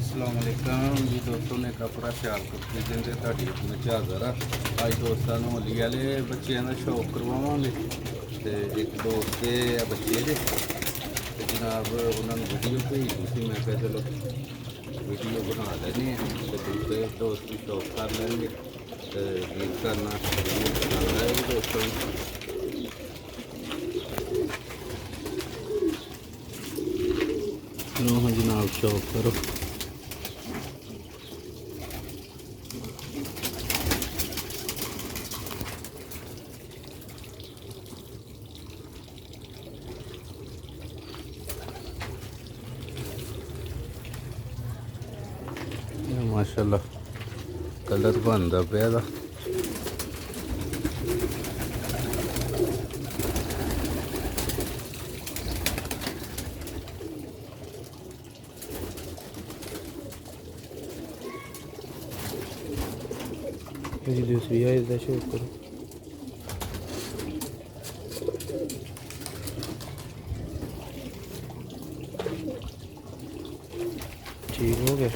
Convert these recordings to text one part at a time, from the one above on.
ਅਸਲਾਮੁਅਲੈਕਮ ਜੀ ਦੋਸਤੋ ਨੇ ਕਪੜਾ ਸਿਆਲਕੋਟ ਦੇ ਦਿੰਦੇ ਤੁਹਾਡੀ ਆਪਣੇ ਹਾਜ਼ਰ ਆ। ਅੱਜ ਦੋਸਤਾਂ ਨੂੰ ਹੋਲੀ ਵਾਲੇ ਬੱਚਿਆਂ ਦਾ ਸ਼ੌਕ ਕਰਵਾਵਾਂਗੇ ਤੇ ਇੱਕ ਦੋਸਤ ਦੇ ਆ ਬੱਚੇ ਦੇ ਤੇ ਜਨਾਬ ਉਹਨਾਂ ਨੂੰ ਵੀਡੀਓ ਭੇਜੀ ਸੀ। ਮੈਂ ਕਿਹਾ ਚਲੋ ਵੀਡੀਓ ਬਣਾ ਲੈਂਦੇ ਹਾਂ ਤੇ ਦੂਸਰੇ ਦੋਸਤ ਵੀ ਸ਼ੌਕ ਕਰ ਲੈਣਗੇ ਤੇ ਗੀਤ ਕਰਨਾ ਵੀਡੀਓ ਪਸੰਦ ਆਏਗੀ ਦੋਸਤੋ ਨੂੰ ਜਨਾਬ ਸ਼ੌਕ ਕਰੋ। माशाल्लाह कलर बनता पे दा दूसरी है इसका शो करो। ठीक हो गया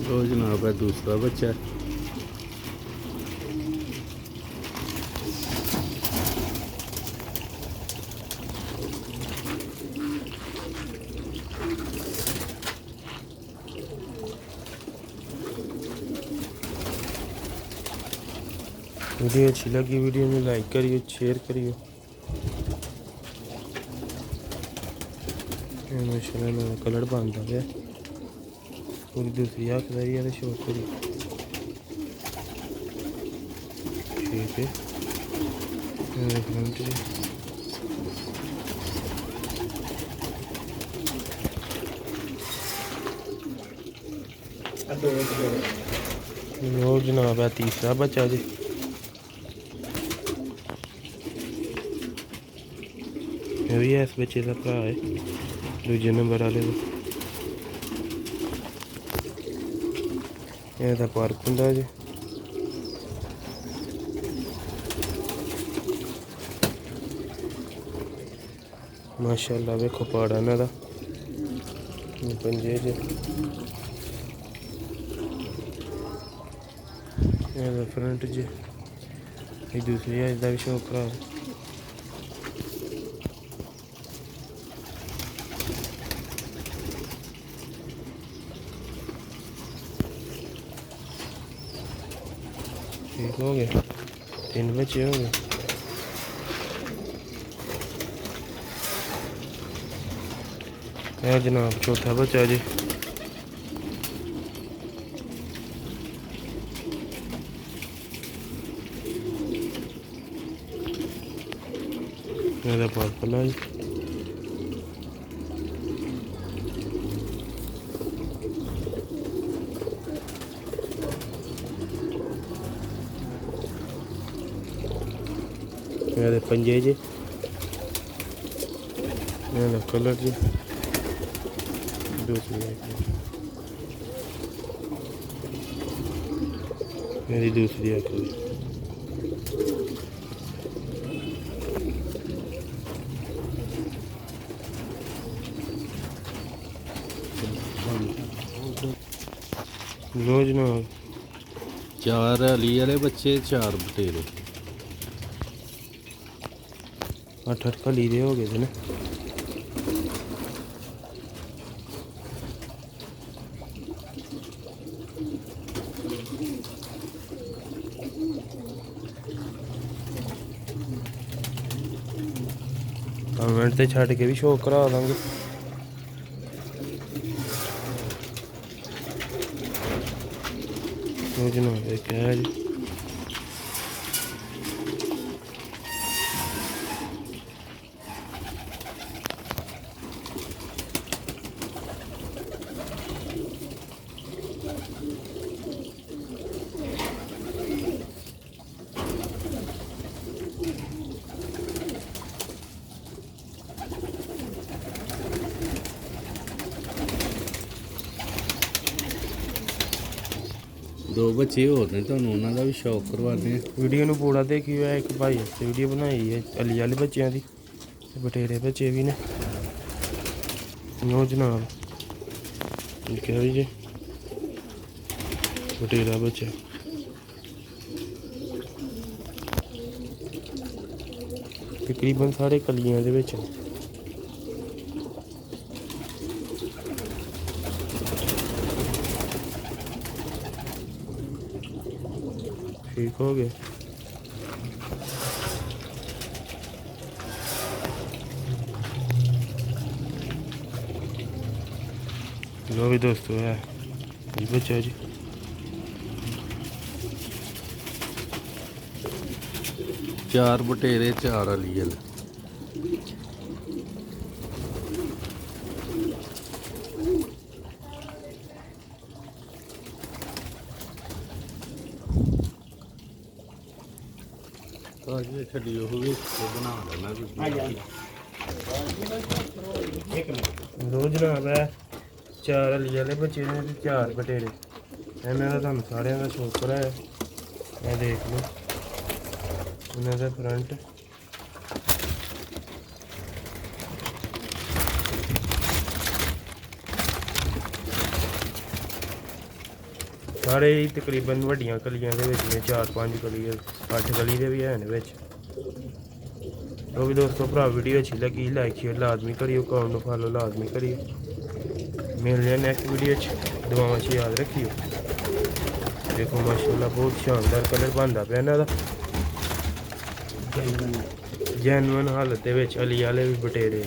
तो जनाब है दूसरा बच्चा वीडियो अच्छी लगी वीडियो में लाइक करिए शेयर करिए। माशाल्लाह कलर बनता है पूरी दूसरी आखदारी है शो करी ठीक है फ्रंट वो जनाब है तीसरा बच्चा जी। ये भी है इस बच्चे का भरा है दूजे नंबर वाले का पार्क होंगे जी। माशाल्लाह वेखो पाड़ा इन्हां दा पंजे च फ्रंट च दूसरी है इसका भी शौक करा ठीक हो गया। 3 बच्चे हो गए। जनाब चौथा बच्चा जी पर्पल है जी। पंजे जी कलर जी मेरी दूसरी आखिरी लो जनाब 4 अली वाले बच्चे 4 बटेरे 8 कली दे हो गए थे ना। कमेंट से छड़ के भी शो करा देंगे। जनाब क्या है जी दो बच्चे होर ने तुहानूं उन्हां दा भी शौक करवाने। वीडियो नूं पूरा देखियो। एक भाई वीडियो बनाई है अली वाले बच्चों की। ਤੇ ਬਟੇਰੇ ਬੱਚੇ ਵੀ ਨੇ ਨੋ ਜਨਾਬ ਠੀਕ ਹੈ ਜੀ ਬਟੇਰਾ ਬੱਚਾ ਤਕਰੀਬਨ ਸਾਰੇ ਕਲੀਆਂ ਦੇ ਵਿੱਚ ਠੀਕ ਹੋ ਗਏ लो भी दोस्तों है ये बच्चा जी 4 ਬਟੇਰੇ 4 ਅਲੀਅਲ ਤਾਂ ਜੀ ਛੱਡੀ ਉਹ ਵੀ ਬਣਾ ਲੈਣਾ ਵੀ दो जनाब है 4 अली वाले बच्चे ने ते 4 बटेरे इन्हों का तुम सारे का शौकर है ये देख लो इन्हों फ्रंट सारे ही तकरीबन वड्डियां कलियां दे विच ने 4-5 कली 8 कली दे भी हैं विच तो भी दोस्तों भरा वीडियो अच्छी लगी लाइक शेयर लाजमी करियो अकाउंट फॉलो लाजमी करियो मिलने नेक्स्ट वीडियो दुआवां च याद रखियो देखो माशाल्लाह बहुत शानदार कलर बनता पिया इन्हां दा जैनुअन हालत दे विच अली वाले भी बटेरे